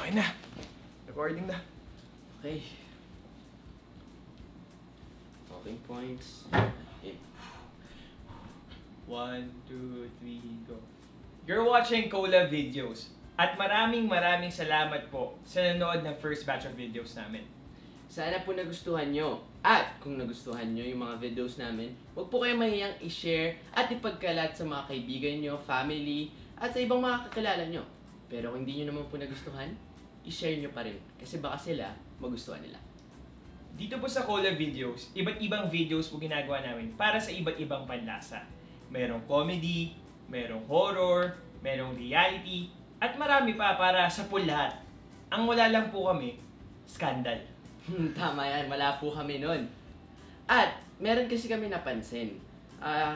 Okay na. Recording na. Okay. Talking points. Okay. 1, 2, 3, go. You're watching Cola Videos. At maraming salamat po sa nanood ng first batch of videos namin. Sana po nagustuhan nyo. At kung nagustuhan nyo yung mga videos namin, huwag po kayo mahiyang i-share at ipagkalat sa mga kaibigan nyo, family, at sa ibang mga kakilala nyo. Pero kung hindi nyo naman po nagustuhan, i-share nyo pa rin. Kasi baka sila magustuhan nila. Dito po sa Cola Videos, iba't ibang videos po ginagawa namin para sa iba't ibang panlasa. Merong comedy, merong horror, merong reality, at marami pa para sa po lahat. Ang wala lang po kami, scandal. Tama yan, wala po kami nun. At meron kasi kami napansin.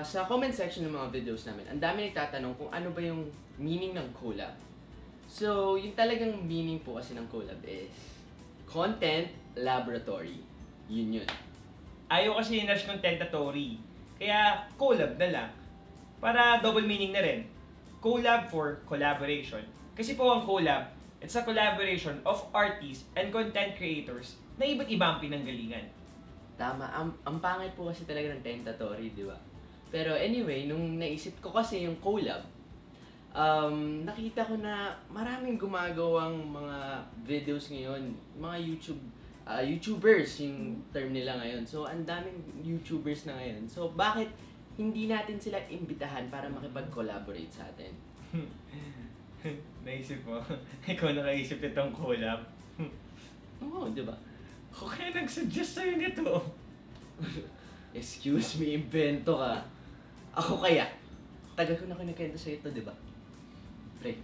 Sa comment section ng mga videos namin, ang dami nagtatanong kung ano ba yung meaning ng collab. So, yung talagang meaning po kasi ng collab is content laboratory. Yun. Ayaw kasi yung Nash Contentatory. Kaya collab na lang. Para double meaning na rin. Collab for collaboration. Kasi po ang collab, it's a collaboration of artists and content creators na iba't ibang pinanggalingan. Tama, ang pangit po kasi talaga ng tentatory, di ba? Pero anyway, nung naisip ko kasi yung collab, nakita ko na maraming gumagawang mga videos ngayon, mga YouTubers yung term nila ngayon. So, ang daming YouTubers na ngayon. So, bakit hindi natin sila imbitahan para makipag-collaborate sa atin? Naisip mo? Ikaw nakaisip itong collab? Oo, di ba? Ako kaya nag-suggest sa'yo nito. Excuse me, invento ka. Ako kaya. Tagal ko na kinikento sa'yo ito, di ba? Pre.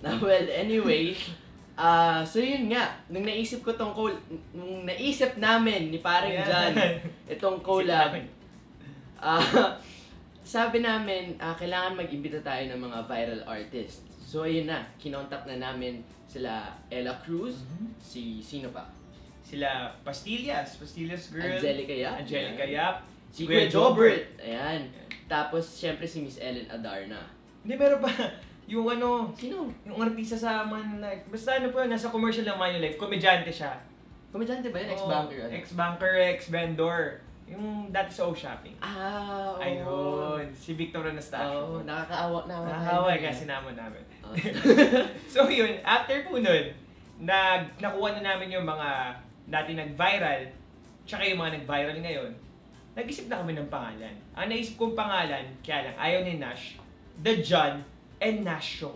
Well, anyway, so yun nga, nung naisip namin ni Paring John itong collab, sabi namin, kailangan mag-imbita tayo ng mga viral artists. So ayun na, kinontak na namin sila Ella Cruz, sino pa? Sila Pastillas Girl, Angelica Yap, si Kuya Jobert, ayan. Tapos syempre si Miss Ellen Adarna. Hindi, meron pa. Yung Sino? Yung artista sa Manulife. Basta nasa commercial ng Manulife, komedyante siya. Komedyante ba yun? Ex-banker? Ex-banker, ex-vendor. Yung dati sa O-Shopping. Oo. Ayun, si Victor Anastasio. Oo, nakakaawa na. Nakakaawa kasi naman namin. So yun, after po nun, nakuha na namin yung mga dati nag-viral, tsaka yung mga nag-viral ngayon, nag-isip na kami ng pangalan. Ang naisip kong pangalan, kaya lang, ayaw ni Nash, The John and Nash Show.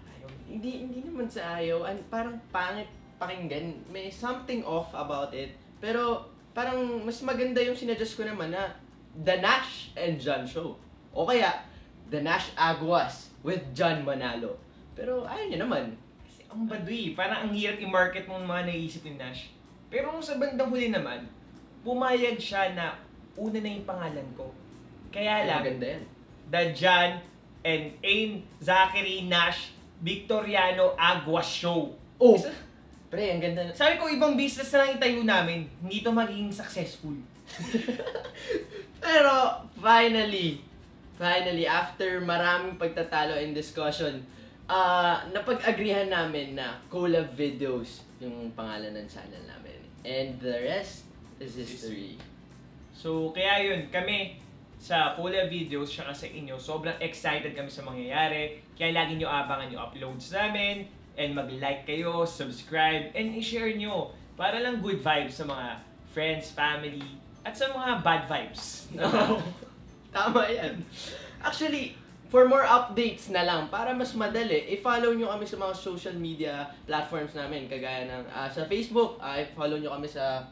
Ayaw. Hindi naman sa ayaw, parang pangit pakinggan. May something off about it. Pero parang mas maganda yung sinadjust ko naman na The Nash and John Show. O kaya, The Nash Aguas with John Manalo. Pero ayaw niya naman. Kasi ang baduy, parang ang hirap i-market mong mga naisip ni Nash. Pero sa bandang huli naman, pumayag siya na una na yung pangalan ko. Kaya lang, maganda yan. The John and Ain Zachary Nash Victoriano Aguas Show. Oh! Pre, ang ganda na. Sabi ko, ibang business na lang itayo namin. Hindi ito magiging successful. Pero, finally, after maraming pagtatalo and discussion, napag-agreehan namin na collab videos yung pangalan ng channel namin. And the rest is history. So, kaya yun, kami sa Cola Videos, saka sa inyo, sobrang excited kami sa mangyayari. Kaya lagi nyo abangan yung uploads namin, and mag-like kayo, subscribe, and i-share nyo para lang good vibes sa mga friends, family, at sa mga bad vibes. No. Tama yan. Actually, for more updates na lang, para mas madali, i-follow nyo kami sa mga social media platforms namin, kagaya ng sa Facebook, i-follow nyo kami sa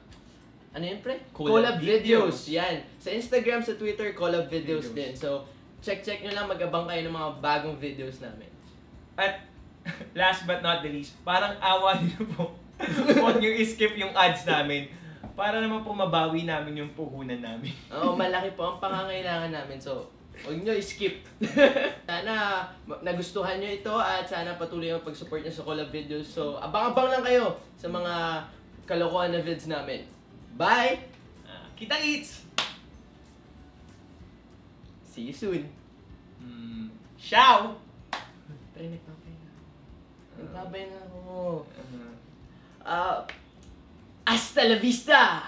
ano yun, pre? Collab Videos. Yan. Sa Instagram, sa Twitter, Collab Videos din. So, check nyo lang, mag-abang kayo ng mga bagong videos namin. At, last but not the least, parang awa nyo po. Huwag nyo i-skip yung ads namin. Para naman po mabawi namin yung puhunan namin. Oo, malaki po ang pangangailangan namin. So, huwag nyo i-skip. Sana nagustuhan nyo ito at sana patuloy ang pag-support nyo sa Collab Videos. So, abang-abang lang kayo sa mga kalokohan na vids namin. Bye! Kita-kits! See you soon! Ciao! Pre, nagpapahinga. Nagpapahinga ako. Uh-huh. Hasta la vista!